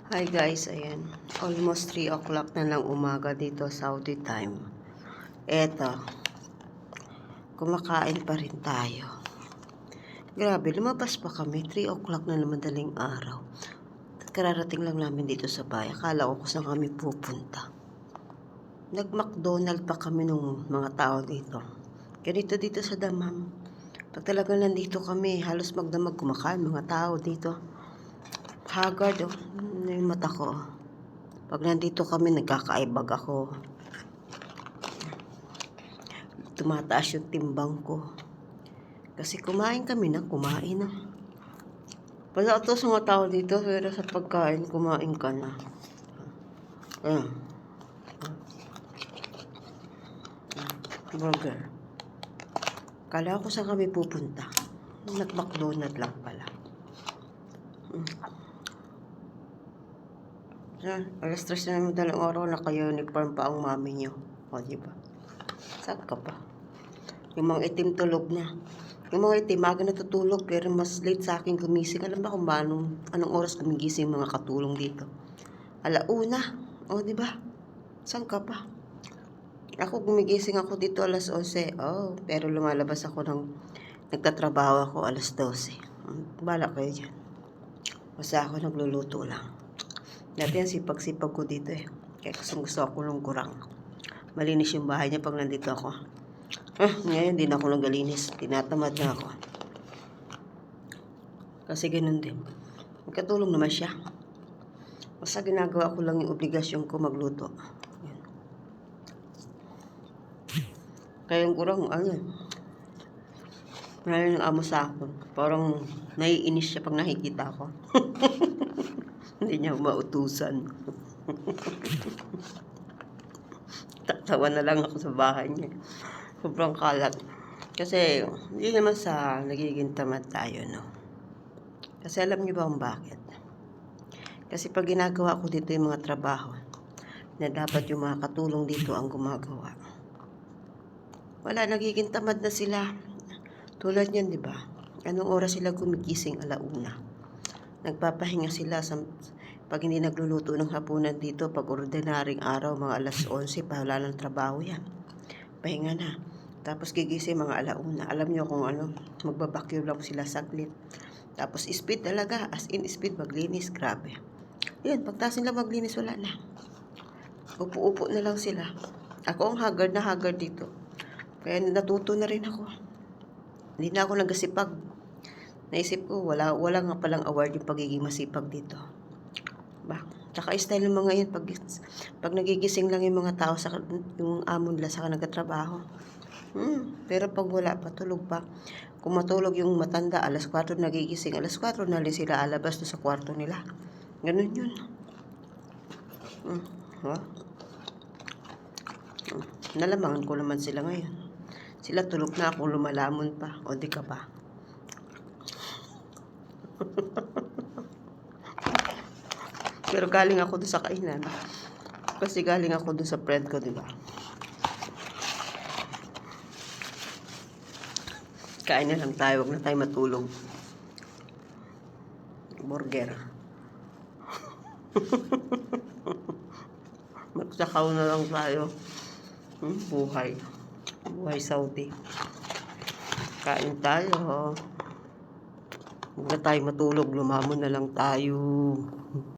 Hi guys, ayan. Almost 3 o'clock na ng umaga dito, Saudi time. Eto, kumakain pa rin tayo. Grabe, lumabas pa kami. 3 o'clock na naman madaling araw. At kararating lang namin dito sa bahay. Akala ko kung saan kami pupunta. Nag-McDonald pa kami nung mga tao dito. Ganito dito sa Damam. Pag talaga nandito kami, halos magdamag kumakain mga tao dito. Haggard, oh. Ano yung mata ko? Pag nandito kami, nagkakaibag ako. Tumataas yung timbang ko. Kasi kumain kami na, kumain na. Wala ito sa mga tao dito, pero sa pagkain, kumain ka na. Ayan. Burger. Kala ko saan kami pupunta. Nag-McDonald lang pala. Yan, alas 3 na naman dalang araw, naka-uniform pa ang mami nyo. O, diba? Saan ka pa? Yung mga itim tulog na. Yung mga itim, aga natutulog, pero mas late sa akin gumising. Alam ba kung anong oras gumigising mga katulong dito? 1:00. O, diba? Saan ka pa? Ako, gumigising ako dito alas 11. Oh, pero lumalabas ako nagtatrabaho ako alas 12. Bala kayo dyan. Basta ako nagluluto lang. Dati yan, sipag-sipag ko dito eh. Kaya gusto ako ng kurang. Malinis yung bahay niya pag nandito ako. Ngayon, di na ako nagalinis. Tinatamad na ako. Kasi ganun din. Magkatulong naman siya. Basta ginagawa ko lang yung obligasyon ko magluto. Yan. Kaya yung kurang, maraming amo sa akin. Parang naiinis siya pag nakikita ko. Hindi niya mautusan. Tatawa na lang ako sa bahay niya. Sobrang kalat. Kasi, hindi naman sa nagiging tamad tayo, no? Kasi alam niyo ba kung bakit? Kasi pag ginagawa ko dito yung mga trabaho, na dapat yung mga katulong dito ang gumagawa. Wala, nagiging tamad na sila. Tulad niyan, di ba? Anong oras sila gumigising? 1:00. Nagpapahinga sila pag hindi nagluluto ng hapunan dito, pag ordinaryong araw, mga alas 11, pa wala ng trabaho yan. Pahinga na. Tapos gigising mga 1:00. Alam nyo kung ano, magbabacuum lang sila saglit. Tapos speed talaga, as in speed, maglinis, grabe. Yun, pagtasin lang maglinis, wala na. Upo-upo na lang sila. Ako ang haggard na haggard dito. Kaya natuto na rin ako. Hindi na ako nagasipag. Naisip ko, wala nga palang award yung pagiging masipag dito. Ba? Tsaka style ng mga yun, pag nagigising lang yung mga tao, yung amo nila saka nagtatrabaho. Pero pag wala pa, tulog pa. Kung matulog yung matanda, alas 4 nagigising, alas 4 na rin sila alabas sa kwarto nila. Ganun yun. Nalamangan ko naman sila ngayon. Sila tulog na, ako lumalamon pa. O di ka pa. Pero galing ako doon sa kainan. Kasi galing ako doon sa friend ko, di ba? Kain na lang tayo, wag na tayo matulog. Burger. Magsakaw na lang tayo. Buhay. Buhay Saudi. Kain tayo. Huwag na tayo matulog, lumamon na lang tayo.